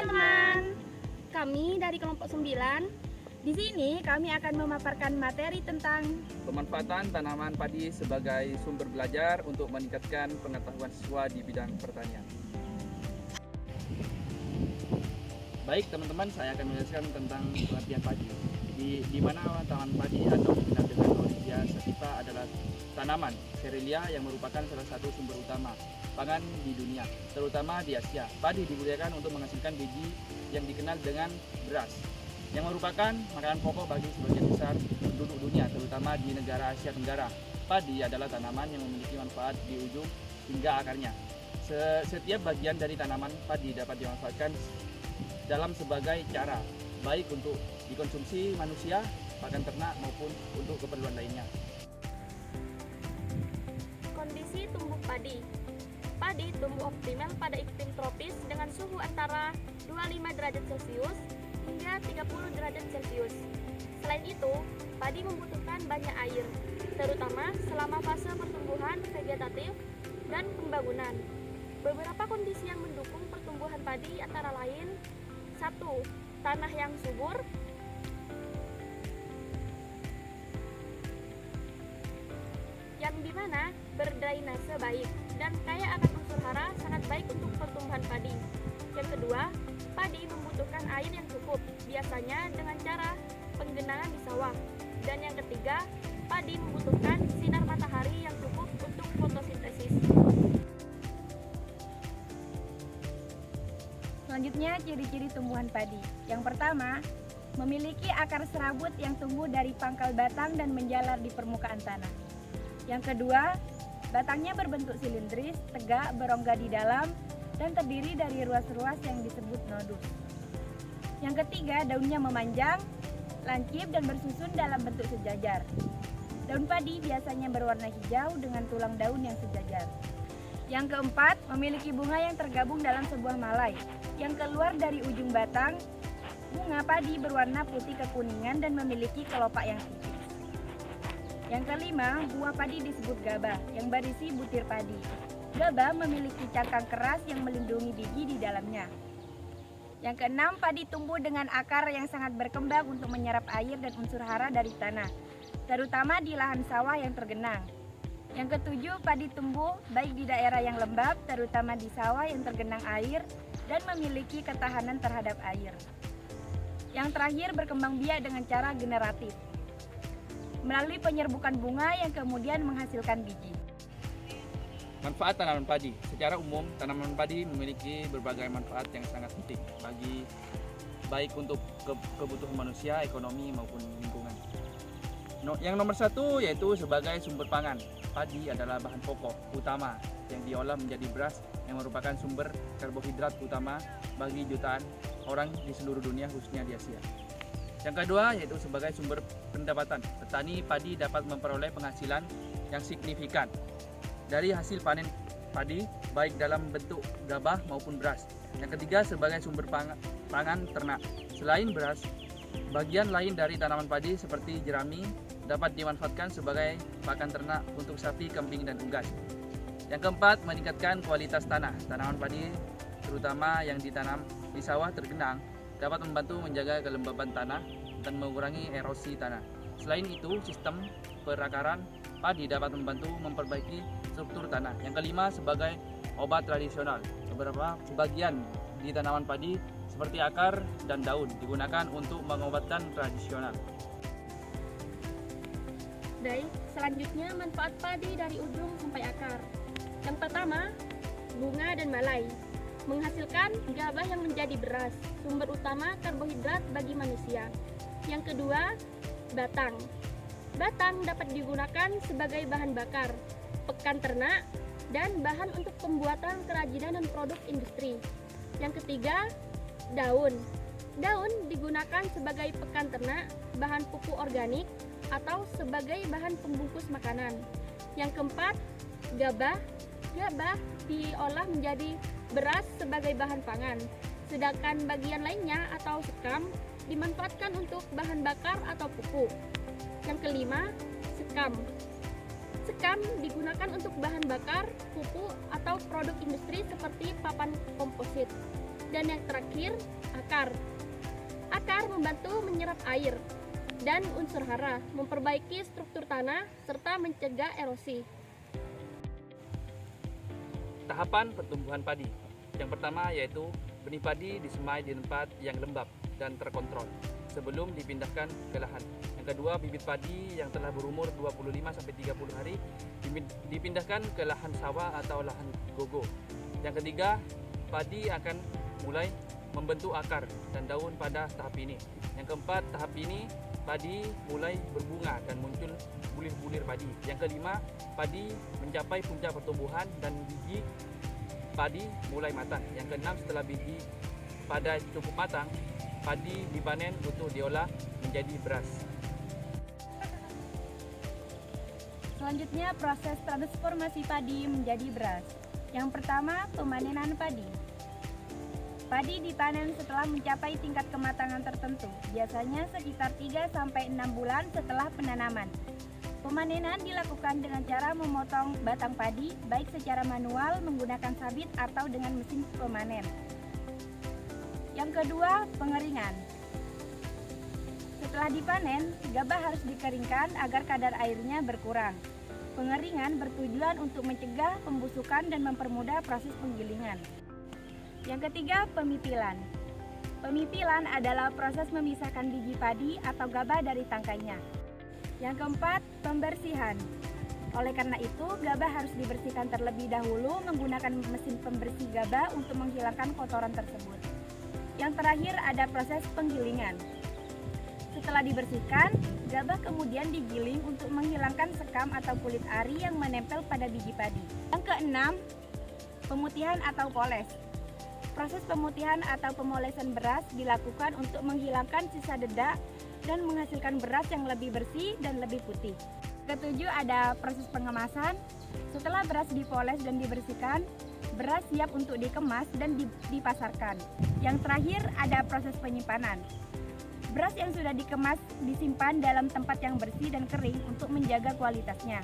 teman-teman. Kami dari kelompok 9. Di sini kami akan memaparkan materi tentang pemanfaatan tanaman padi sebagai sumber belajar untuk meningkatkan pengetahuan siswa di bidang pertanian. Baik teman-teman, saya akan menjelaskan tentang pengertian padi. Di mana tanaman padi atau dikenal dengan Oryza sativa adalah tanaman Cerealia yang merupakan salah satu sumber utama pangan di dunia, terutama di Asia. Padi dibudidayakan untuk menghasilkan biji yang dikenal dengan beras, yang merupakan makanan pokok bagi sebagian besar penduduk dunia, terutama di negara Asia Tenggara. Padi adalah tanaman yang memiliki manfaat di ujung hingga akarnya. Setiap bagian dari tanaman padi dapat dimanfaatkan dalam sebagai cara, baik untuk dikonsumsi manusia, pakan ternak, maupun untuk keperluan lainnya. kondisi tumbuh padi. Padi tumbuh optimal pada iklim tropis dengan suhu antara 25 derajat Celcius hingga 30 derajat Celcius. Selain itu, padi membutuhkan banyak air, terutama selama fase pertumbuhan vegetatif dan pembangunan. Beberapa kondisi yang mendukung pertumbuhan padi antara lain: 1. Tanah yang subur. Yang dimana berdrainase baik dan kaya akan unsur hara sangat baik untuk pertumbuhan padi. Yang kedua, padi membutuhkan air yang cukup, biasanya dengan cara penggenangan di sawah. Dan yang ketiga, padi membutuhkan sinar matahari yang cukup untuk fotosintesis. Selanjutnya, ciri-ciri tumbuhan padi. Yang pertama, memiliki akar serabut yang tumbuh dari pangkal batang dan menjalar di permukaan tanah. Yang kedua, batangnya berbentuk silindris, tegak, berongga di dalam, dan terdiri dari ruas-ruas yang disebut nodus. Yang ketiga, daunnya memanjang, lancip, dan bersusun dalam bentuk sejajar. Daun padi biasanya berwarna hijau dengan tulang daun yang sejajar. Yang keempat, memiliki bunga yang tergabung dalam sebuah malai yang keluar dari ujung batang. Bunga padi berwarna putih kekuningan dan memiliki kelopak yang tipis. Yang kelima, buah padi disebut gabah yang berisi butir padi. Gabah memiliki cangkang keras yang melindungi biji di dalamnya. Yang keenam, padi tumbuh dengan akar yang sangat berkembang untuk menyerap air dan unsur hara dari tanah, terutama di lahan sawah yang tergenang. Yang ketujuh, padi tumbuh baik di daerah yang lembab, terutama di sawah yang tergenang air dan memiliki ketahanan terhadap air. Yang terakhir, berkembang biak dengan cara generatif, melalui penyerbukan bunga yang kemudian menghasilkan biji. Manfaat tanaman padi. Secara umum, tanaman padi memiliki berbagai manfaat yang sangat penting bagi baik untuk kebutuhan manusia, ekonomi maupun lingkungan. Yang nomor satu yaitu sebagai sumber pangan. Padi adalah bahan pokok utama yang diolah menjadi beras yang merupakan sumber karbohidrat utama bagi jutaan orang di seluruh dunia, khususnya di Asia. Yang kedua yaitu sebagai sumber pendapatan. Petani padi dapat memperoleh penghasilan yang signifikan dari hasil panen padi, baik dalam bentuk gabah maupun beras. Yang ketiga sebagai sumber pangan ternak. Selain beras, bagian lain dari tanaman padi seperti jerami dapat dimanfaatkan sebagai pakan ternak untuk sapi, kambing, dan unggas. Yang keempat, meningkatkan kualitas tanah. Tanaman padi, terutama yang ditanam di sawah tergenang, dapat membantu menjaga kelembaban tanah dan mengurangi erosi tanah. Selain itu, sistem perakaran padi dapat membantu memperbaiki struktur tanah. Yang kelima, sebagai obat tradisional. Sebagian di tanaman padi seperti akar dan daun digunakan untuk mengobatkan tradisional. Baik, selanjutnya manfaat padi dari ujung sampai akar. Yang pertama, bunga dan malai. Menghasilkan gabah yang menjadi beras, sumber utama karbohidrat bagi manusia. Yang kedua, batang. Batang dapat digunakan sebagai bahan bakar, pakan ternak, dan bahan untuk pembuatan kerajinan dan produk industri. Yang ketiga, daun. Daun digunakan sebagai pakan ternak, bahan pupuk organik, atau sebagai bahan pembungkus makanan. Yang keempat, gabah. Gabah diolah menjadi beras sebagai bahan pangan. Sedangkan bagian lainnya atau sekam dimanfaatkan untuk bahan bakar atau pupuk. Yang kelima, sekam. Sekam digunakan untuk bahan bakar, pupuk, atau produk industri seperti papan komposit. Dan yang terakhir, akar. Akar membantu menyerap air dan unsur hara, memperbaiki struktur tanah, serta mencegah erosi. Tahapan pertumbuhan padi. Yang pertama yaitu benih padi disemai di tempat yang lembab dan terkontrol sebelum dipindahkan ke lahan. Yang kedua, bibit padi yang telah berumur 25-30 hari dipindahkan ke lahan sawah atau lahan gogo. Yang ketiga, padi akan mulai membentuk akar dan daun pada tahap ini. Yang keempat, tahap ini padi mulai berbunga dan muncul bulir-bulir padi. Yang kelima, padi mencapai puncak pertumbuhan dan biji padi mulai matang. Yang keenam, setelah biji pada cukup matang, padi dipanen untuk diolah menjadi beras. Selanjutnya, proses transformasi padi menjadi beras. Yang pertama, pemanenan padi. Padi dipanen setelah mencapai tingkat kematangan tertentu, biasanya sekitar 3-6 bulan setelah penanaman. Pemanenan dilakukan dengan cara memotong batang padi, baik secara manual menggunakan sabit atau dengan mesin pemanen. Yang kedua, pengeringan. Setelah dipanen, gabah harus dikeringkan agar kadar airnya berkurang. Pengeringan bertujuan untuk mencegah pembusukan dan mempermudah proses penggilingan. Yang ketiga, pemipilan. Pemipilan adalah proses memisahkan biji padi atau gabah dari tangkainya. Yang keempat, pembersihan. Oleh karena itu, gabah harus dibersihkan terlebih dahulu menggunakan mesin pembersih gabah untuk menghilangkan kotoran tersebut. Yang terakhir, ada proses penggilingan. Setelah dibersihkan, gabah kemudian digiling untuk menghilangkan sekam atau kulit ari yang menempel pada biji padi. Yang keenam, pemutihan atau poles. Proses pemutihan atau pemolesan beras dilakukan untuk menghilangkan sisa dedak dan menghasilkan beras yang lebih bersih dan lebih putih. Ketujuh, ada proses pengemasan. Setelah beras dipoles dan dibersihkan, beras siap untuk dikemas dan dipasarkan. Yang terakhir, ada proses penyimpanan. Beras yang sudah dikemas disimpan dalam tempat yang bersih dan kering untuk menjaga kualitasnya.